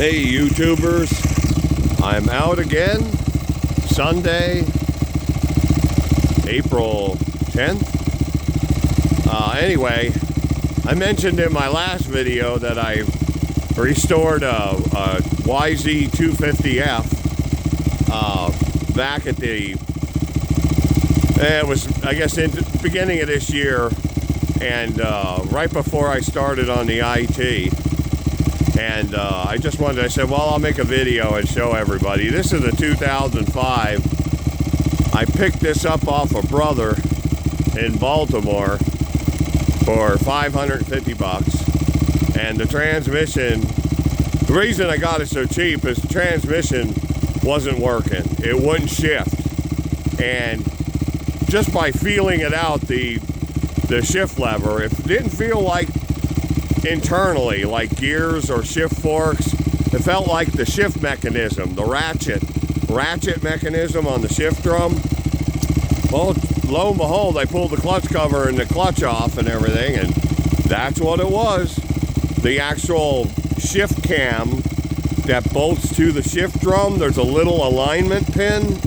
Hey YouTubers, I'm out again, Sunday, April 10th. Anyway, I mentioned in my last video that I restored a Yz250F back at it was, I guess, in the beginning of this year, and right before I started on the IT. And I said, well, I'll make a video and show everybody. This is a 2005. I picked this up off a brother in Baltimore for $550. And the transmission, the reason I got it so cheap is the transmission wasn't working. It wouldn't shift. And just by feeling it out, the shift lever, it didn't feel like internally, like gears or shift forks. It felt like the shift mechanism, the ratchet mechanism on the shift drum. Well, lo and behold, I pulled the clutch cover and the clutch off and everything, and that's what it was. The actual shift cam that bolts to the shift drum, there's a little alignment pin.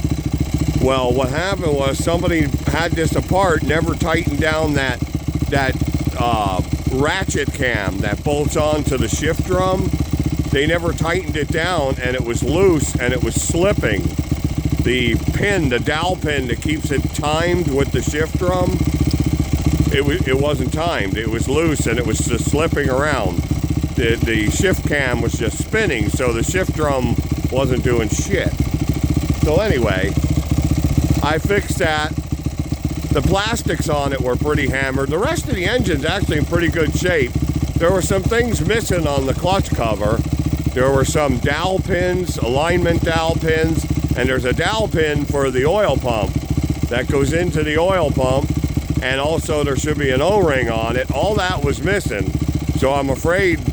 Well, what happened was somebody had this apart, never tightened down that ratchet cam that bolts onto the shift drum. They never tightened it down, and it was loose and it was slipping. The pin, the dowel pin that keeps it timed with the shift drum, it wasn't timed. It was loose and it was just slipping around. The shift cam was just spinning, so the shift drum wasn't doing shit. So anyway, I fixed that. The plastics on it were pretty hammered. The rest of the engine's actually in pretty good shape. There were some things missing on the clutch cover. There were some dowel pins, alignment dowel pins, and there's a dowel pin for the oil pump that goes into the oil pump, and also there should be an O-ring on it. All that was missing, so I'm afraid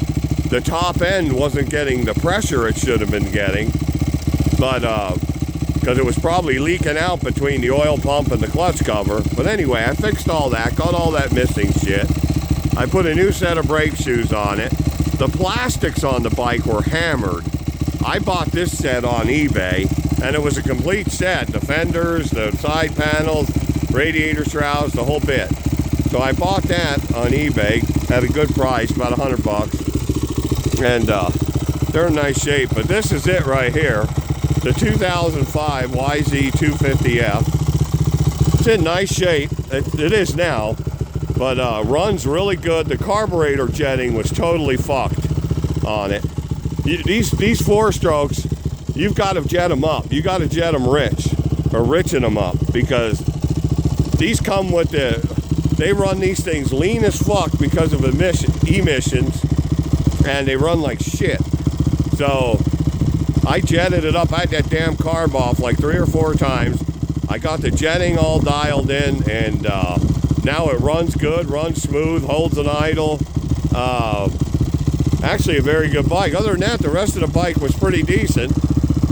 the top end wasn't getting the pressure it should have been getting, but because it was probably leaking out between the oil pump and the clutch cover. But anyway, I fixed all that, got all that missing shit. I put a new set of brake shoes on it. The plastics on the bike were hammered. I bought this set on eBay, and it was a complete set. The fenders, the side panels, radiator shrouds, the whole bit. So I bought that on eBay at a good price, about $100. And they're in nice shape. But this is it right here. The 2005 Yz250F. It's in nice shape. It is now, but runs really good. The carburetor jetting was totally fucked on it. These four strokes, you've got to jet them up. You got to jet them rich, or richen them up, because these come with they run these things lean as fuck because of emissions, and they run like shit. So I jetted it up. I had that damn carb off like 3 or 4 times. I got the jetting all dialed in, and now it runs good, runs smooth, holds an idle. Actually a very good bike. Other than that, the rest of the bike was pretty decent.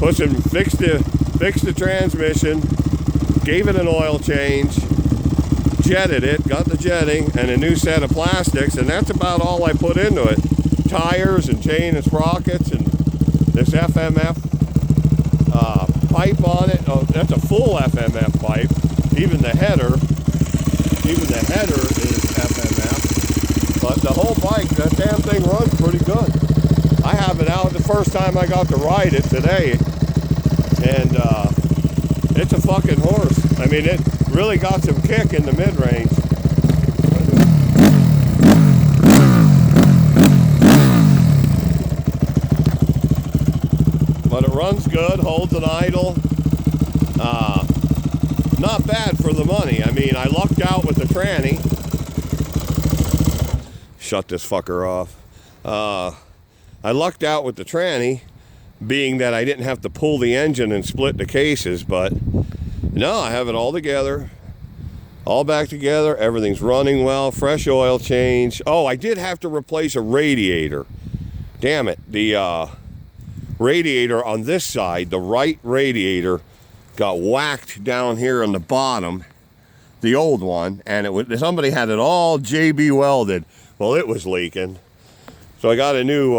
Fixed the transmission, gave it an oil change, jetted it, got the jetting, and a new set of plastics, and that's about all I put into it. Tires and chain and sprockets and this FMF pipe on it. Oh, that's a full FMF pipe. Even the header is FMF. But the whole bike, that damn thing runs pretty good. I have it out the first time I got to ride it today, and it's a fucking horse. I mean, it really got some kick in the mid-range. But it runs good, holds an idle. Not bad for the money. I mean, I lucked out with the tranny. Shut this fucker off. I lucked out with the tranny, being that I didn't have to pull the engine and split the cases, but no, I have it all together. All back together. Everything's running well. Fresh oil change. Oh, I did have to replace a radiator. Damn it. The radiator on this side, the right radiator, got whacked down here on the bottom, the old one, and somebody had it all JB welded. Well, it was leaking, so I got a new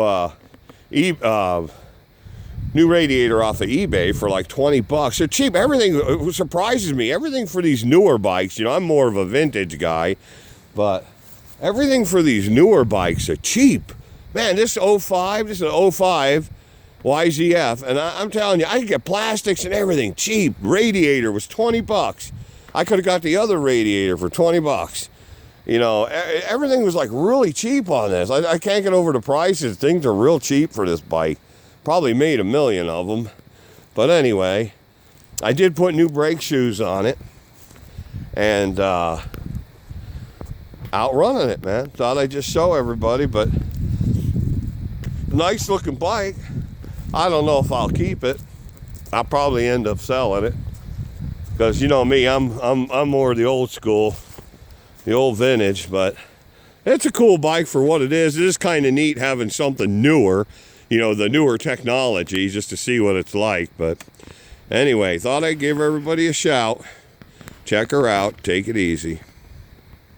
new radiator off of eBay for like 20 bucks. They're cheap. Everything surprises me. Everything for these newer bikes, you know, I'm more of a vintage guy, but everything for these newer bikes are cheap. Man, this is an 05 YZF, and I'm telling you, I could get plastics and everything cheap. Radiator was 20 bucks. I could have got the other radiator for 20 bucks. You know, everything was like really cheap on this. I can't get over the prices. Things are real cheap for this bike. Probably made a million of them. But anyway, I did put new brake shoes on it. And outrunning it, man. Thought I'd just show everybody, but nice looking bike. I don't know if I'll keep it. I'll probably end up selling it. Because you know me, I'm more the old school. The old vintage, but it's a cool bike for what it is. It is kind of neat having something newer, you know, the newer technology, just to see what it's like. But anyway, thought I'd give everybody a shout. Check her out. Take it easy.